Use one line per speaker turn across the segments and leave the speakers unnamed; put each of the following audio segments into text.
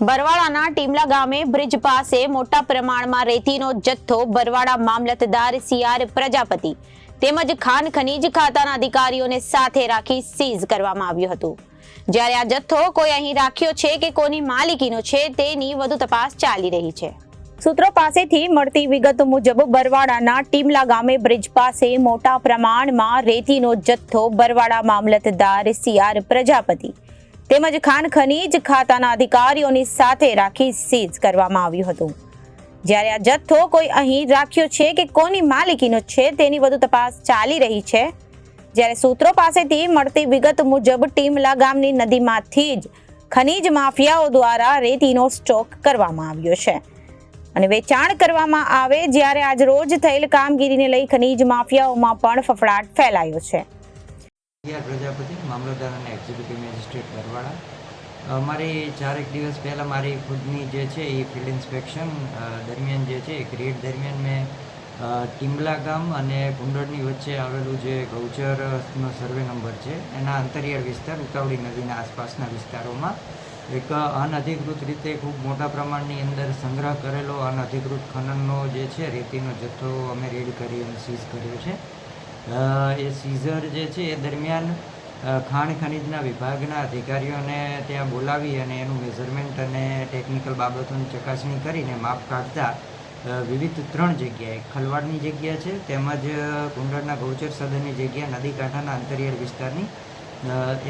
બરવાડાના ટીમલા ગામે બ્રિજ પાસે મોટા પ્રમાણમાં રેતીનો જથ્થો બરવાડા મામલતદાર સીઆર પ્રજાપતિ તેમજ ખાન ખનીજ ખાતાના અધિકારીઓને સાથે રાખી સીઝ કરવામાં આવ્યું હતું। જ્યારે આ જથ્થો કોઈ અહીં રાખ્યો છે કે કોની માલિકીનો છે તેની વધુ તપાસ ચાલી રહી છે। સૂત્રો પાસેથી મળતી વિગત મુજબ બરવાડાના ટીમલા ગામે બ્રિજ પાસે મોટા પ્રમાણમાં રેતીનો જથ્થો બરવાડા મામલતદાર સીઆર પ્રજાપતિ તેમજ ખાન ખનીજ ખાતાના અધિકારીઓની સાથે રાખી સીઝ કરવામાં આવ્યું હતું। જ્યારે આ જથ્થો કોઈ અહીં રાખ્યો છે કે કોની માલિકીનો છે તેની વધુ તપાસ ચાલી રહી છે। જ્યારે સૂત્રો પાસેથી મળતી વિગત મુજબ ટીમલા ગામની નદીમાંથી જ ખનીજ માફિયાઓ દ્વારા રેતીનો સ્ટોક કરવામાં આવ્યો છે અને વેચાણ કરવામાં આવે। જ્યારે આજ રોજ થયેલ કામગીરીને લઈ ખનીજ માફિયાઓમાં પણ ફફડાટ ફેલાયો છે।
પ્રજાપતિ મામલતદાર અને એક્ઝિક્યુટિવ મેજિસ્ટ્રેટ બરવાડા। અમારી 4 દિવસ પહેલાં મારી ખુદની જે છે એ ફિલ્ડ ઇન્સ્પેક્શન દરમિયાન જે છે એક રેડ દરમિયાન મેં ટીમલા ગામ અને કુંડળની વચ્ચે આવેલું જે ગૌચરનો સર્વે નંબર છે એના અંતરિયાળ વિસ્તાર ઉતાવળી નદીના આસપાસના વિસ્તારોમાં એક અનઅધિકૃત રીતે ખૂબ મોટા પ્રમાણની અંદર સંગ્રહ કરેલો અનઅધિકૃત ખનનનો જે છે રેતીનો જથ્થો અમે રેડ કરી અને સીઝ કર્યો છે। એ સીઝર જે છે એ દરમિયાન ખાણ ખનીજના વિભાગના અધિકારીઓને ત્યાં બોલાવી અને એનું મેઝરમેન્ટ અને ટેકનિકલ બાબતોની ચકાસણી કરીને માપ કાઢતા વિવિધ 3 જગ્યાએ ખલવાડની જગ્યા છે તેમજ કુંડળના ગૌચર સદનની જગ્યા નદી કાંઠાના અંતરિયાળ વિસ્તારની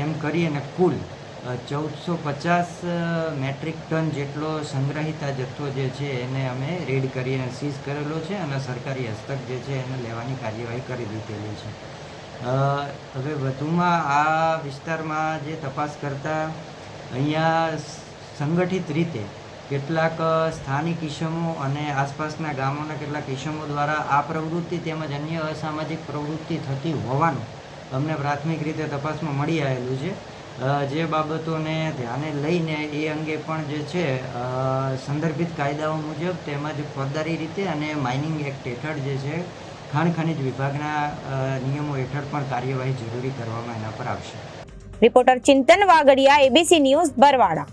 એમ કરી અને કુલ 1450 મેટ્રિક ટન જેટલો સંગ્રહિત આ જથ્થો જે છે એને અમે રેડ કરી અને સીઝ કરેલો છે અને સરકારી હસ્તક જે છે એને લેવાની કાર્યવાહી કરી દીધેલી છે। હવે વધુમાં આ વિસ્તારમાં જે તપાસ કરતા અહીંયા સંગઠિત રીતે કેટલાક સ્થાનિક ઇસમો અને આસપાસના ગામોના કેટલાક ઇસમો દ્વારા આ પ્રવૃત્તિ તેમજ અન્ય અસામાજિક પ્રવૃત્તિ થતી હોવાનું અમને પ્રાથમિક રીતે તપાસમાં મળી આવેલું છે। જે બાબતોને ધ્યાને લઈને એ અંગે પણ જે છે સંદર્ભિત કાયદાઓ મુજબ તેમજ ફોજદારી રીતે અને માઇનિંગ એક્ટ હેઠળ જે છે ખાણ ખનીજ વિભાગના નિયમો હેઠળ પણ કાર્યવાહી જરૂરી કરવામાં એના પર આવશે।
રિપોર્ટર ચિંતન વાગડિયા, એબીસી ન્યૂઝ, બરવાડા।